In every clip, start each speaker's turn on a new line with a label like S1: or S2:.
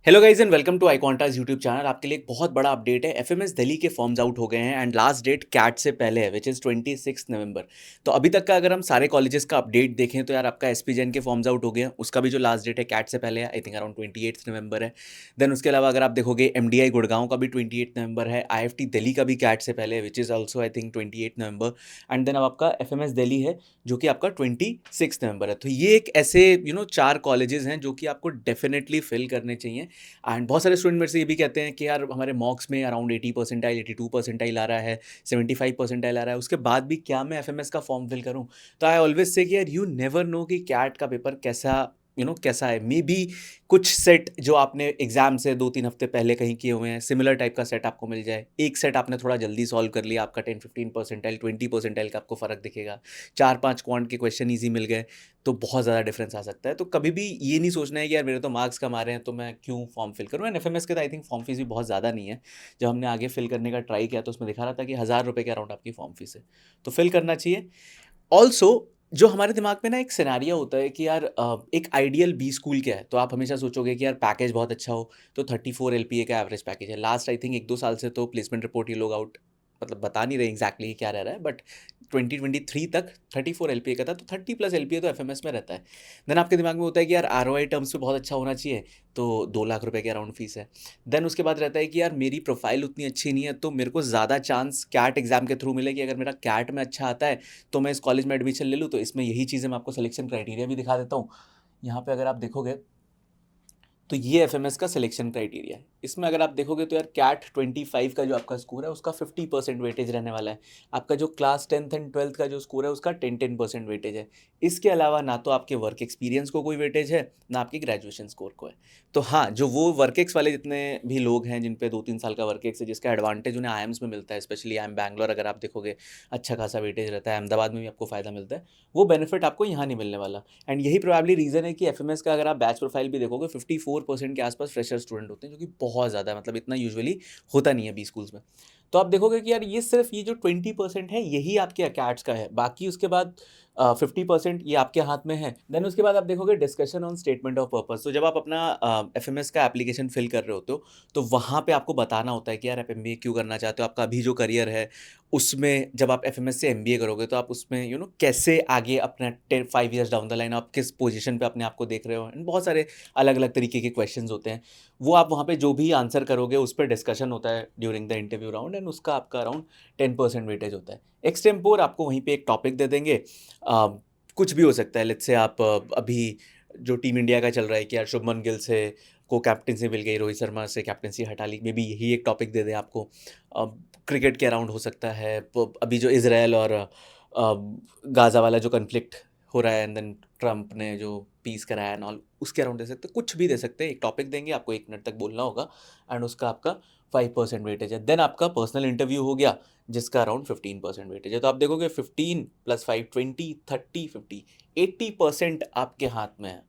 S1: Hello guys and welcome to iQuanta's YouTube channel. आपके लिए एक बहुत बड़ा अपडेट है। एफएमएस दिल्ली के फॉर्म्स आउट हो गए हैं एंड लास्ट डेट कैट से पहले है विच इज़ 26 नवंबर। तो अभी तक का अगर हम सारे कॉलेजेस का अपडेट देखें तो यार आपका एसपी जैन के फॉर्म्स आउट हो गए हैं, उसका भी जो लास्ट डेट है कैट से पहले है, आई थिंक अराउंड 28 नवंबर है। देन उसके अलावा अगर आप देखोगे एमडीआई गुड़गांव का भी 28 नवंबर है, आईएफटी दिल्ली का भी कैट से पहले है which is also I think 28 November. And then अब आपका एफएमएस दिल्ली है जो कि आपका 26 नवंबर है। तो ये एक ऐसे चार कॉलेजेस हैं जो कि आपको डेफिनेटली फिल करने चाहिए। एंड बहुत सारे स्टूडेंट मेरे से ये भी कहते हैं कि यार हमारे मॉक्स में अराउंड 80 परसेंटाइल 82 परसेंटाइल आ रहा है, 75 परसेंटाइल आ रहा है, उसके बाद भी क्या मैं एफएमएस का फॉर्म फिल करूं? तो आई ऑलवेज से कि यार यू नेवर नो कि कैट का पेपर कैसा कैसा है। मे बी कुछ सेट जो आपने एग्जाम से 2-3 हफ्ते पहले कहीं किए हुए हैं, सिमिलर टाइप का सेट आपको मिल जाए। एक सेट आपने थोड़ा जल्दी सॉल्व कर लिया, आपका 10-15 परसेंटाइल 20 परसेंटाइल का आपको फ़र्क दिखेगा। 4-5 क्वांट के क्वेश्चन ईजी मिल गए तो बहुत ज़्यादा डिफरेंस आ सकता है। तो कभी भी ये नहीं सोचना है कि यार मेरे तो मार्क्स कम आ रहे हैं तो मैं क्यों फॉर्म फिल करूँ। एंड एफएमएस के तो आई थिंक फॉर्म फीस भी बहुत ज़्यादा नहीं है। जब हमने आगे फिल करने का ट्राई किया तो उसमें दिखा रहा था कि 1000 रुपये के अराउंड आपकी फॉर्म फीस है, तो फिल करना चाहिए। ऑल्सो जो हमारे दिमाग में ना एक सिनेरियो होता है कि यार एक आइडियल बी स्कूल क्या है, तो आप हमेशा सोचोगे कि यार पैकेज बहुत अच्छा हो। तो 34 एलपीए का एवरेज पैकेज है। लास्ट आई थिंक 1-2 साल से तो प्लेसमेंट रिपोर्ट ये लोग आउट मतलब बता नहीं रहे एग्जैक्टली क्या रह रहा है, बट 2023 तक 34 एलपीए का था। तो 30+ एलपीए तो एफएमएस में रहता है। देन आपके दिमाग में होता है कि यार आरओआई टर्म्स पे बहुत अच्छा होना चाहिए, तो 2 लाख रुपए के अराउंड फीस है। देन उसके बाद रहता है कि यार मेरी प्रोफाइल उतनी अच्छी नहीं है तो मेरे को ज़्यादा चांस कैट एग्जाम के थ्रू मिले कि अगर मेरा कैट में अच्छा आता है तो मैं इस कॉलेज में एडमिशन ले लूँ। तो इसमें यही चीज़ें मैं आपको सिलेक्शन क्राइटेरिया भी दिखा देता हूँ। यहाँ पे अगर आप देखोगे तो ये एफएमएस का सिलेक्शन क्राइटेरिया है। इसमें अगर आप देखोगे तो यार कैट 25 का जो आपका स्कोर है उसका 50% वेटेज रहने वाला है। आपका जो क्लास 10th एंड 12th का जो स्कोर है उसका 10% वेटेज है। इसके अलावा ना तो आपके वर्क एक्सपीरियंस को कोई वेटेज है, ना आपके ग्रेजुएशन स्कोर को है। तो हाँ, जो वो वर्क एक्स वाले जितने भी लोग हैं जिन पे 2-3 साल का वर्क एक्स है, जिसका एडवांटेज उन्हें आईएम्स में मिलता है, स्पेशली आईएम बैंगलोर अगर आप देखोगे अच्छा खासा वेटेज रहता है, अहमदाबाद में भी आपको फ़ायदा मिलता है, वो बेनिफिट आपको यहाँ नहीं मिलने वाला। एंड यही प्रोबेबली रीज़न है कि एफएमएस का अगर आप बैच प्रोफाइल भी देखोगे 54% के आसपास फ्रेशर स्टूडेंट होते हैं, जो कि बहुत ज़्यादा है। मतलब इतना यूजुअली होता नहीं है बी स्कूल्स में। तो आप देखोगे कि यार ये सिर्फ ये जो 20% है यही आपके कैट्स का है, बाकी उसके बाद 50% ये आपके हाथ में है। देन उसके बाद आप देखोगे discussion on statement of purpose. तो जब आप अपना एफएमएस का एप्लीकेशन फिल कर रहे होते हो तो वहाँ पे आपको बताना होता है कि यार आप एमबीए क्यों करना चाहते हो, आपका अभी जो करियर है उसमें जब आप एफएमएस से एमबीए करोगे तो आप उसमें कैसे आगे अपना 5 ईयर्स डाउन द लाइन आप किस पोजीशन पे अपने आप को देख रहे हो। एंड बहुत सारे अलग अलग तरीके के क्वेश्चंस होते हैं, वो आप वहाँ पे जो भी आंसर करोगे उस पर डिस्कशन होता है during the interview round, and उसका आपका अराउंड 10% वेटेज होता है। एक्सटेम्पोर आपको वहीं पे एक टॉपिक दे देंगे। अ, कुछ भी हो सकता है। लेट्स से आप अभी जो टीम इंडिया का चल रहा है कि यार शुभमन गिल से को कैप्टनसी मिल गई, रोहित शर्मा से कैप्टनसी हटा ली, मे बी यही एक टॉपिक दे दें आपको। क्रिकेट के अराउंड हो सकता है। अभी जो इसराइल और गाज़ा वाला जो कन्फ्लिक्ट हो रहा है एंड देन ट्रम्प ने जो पीस कराया एंड ऑल, उसके अराउंड दे सकते हैं, कुछ भी दे सकते हैं। एक टॉपिक देंगे आपको, 1 मिनट तक बोलना होगा एंड उसका आपका 5% वेटेज है। देन आपका पर्सनल इंटरव्यू हो गया जिसका अराउंड 15% वेटेज है। तो आप देखोगे 15 + 5 20 30 50 80% आपके हाथ में है।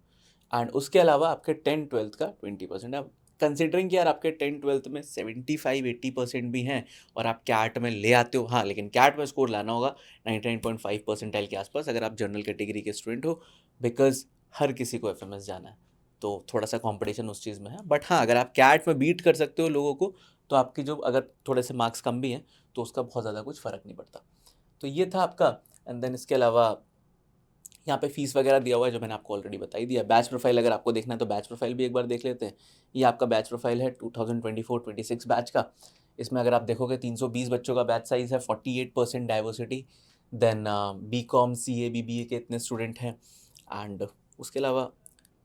S1: एंड उसके अलावा आपके 10th-12th का 20%। अब कंसिडरिंग कि यार आपके 10th-12th में 75-80% भी हैं और आप कैट में ले आते हो, हाँ लेकिन कैट में स्कोर लाना होगा 99.5 परसेंटाइल के आसपास अगर आप जनरल कैटेगरी के स्टूडेंट हो, बिकॉज हर किसी को एफएमएस जाना है। तो थोड़ा सा कंपटीशन उस चीज़ में है, बट हाँ अगर आप कैट में बीट कर सकते हो लोगों को तो आपकी जो अगर थोड़े से मार्क्स कम भी हैं तो उसका बहुत ज़्यादा कुछ फ़र्क नहीं पड़ता। तो ये था आपका। एंड देन इसके अलावा यहाँ पे फीस वगैरह दिया हुआ है जो मैंने आपको ऑलरेडी बता ही दिया। बैच प्रोफाइल अगर आपको देखना है तो बैच प्रोफाइल भी एक बार देख लेते हैं। ये आपका बैच प्रोफाइल है 2024-26 बैच का। इसमें अगर आप देखोगे 320 बच्चों का बैच साइज़ है, 48% diversity. Then B Com C A B B A के इतने स्टूडेंट हैं। एंड उसके अलावा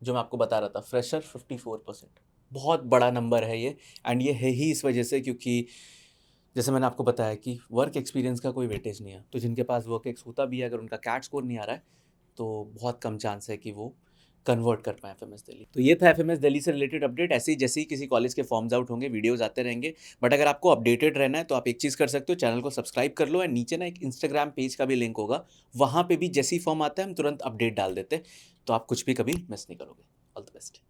S1: जो मैं आपको बता रहा था फ्रेशर 54%, बहुत बड़ा नंबर है ये। एंड ये है ही इस वजह से क्योंकि जैसे मैंने आपको बताया कि वर्क एक्सपीरियंस का कोई वेटेज नहीं है। तो जिनके पास वर्क एक्स होता भी है, अगर उनका कैट स्कोर नहीं आ रहा है तो बहुत कम चांस है कि वो कन्वर्ट कर पाए एफएमएस दिल्ली। तो ये था एफएमएस दिल्ली से रिलेटेड अपडेट। ऐसे ही जैसे ही किसी कॉलेज के फॉर्म्स आउट होंगे वीडियोस आते रहेंगे। बट अगर आपको अपडेटेड रहना है तो आप एक चीज़ कर सकते हो, चैनल को सब्सक्राइब कर लो। एंड नीचे ना एक इंस्टाग्राम पेज का भी लिंक होगा, वहाँ पे भी जैसी फॉर्म आता है हम तुरंत अपडेट डाल देते हैं, तो आप कुछ भी कभी मिस नहीं करोगे। All the best.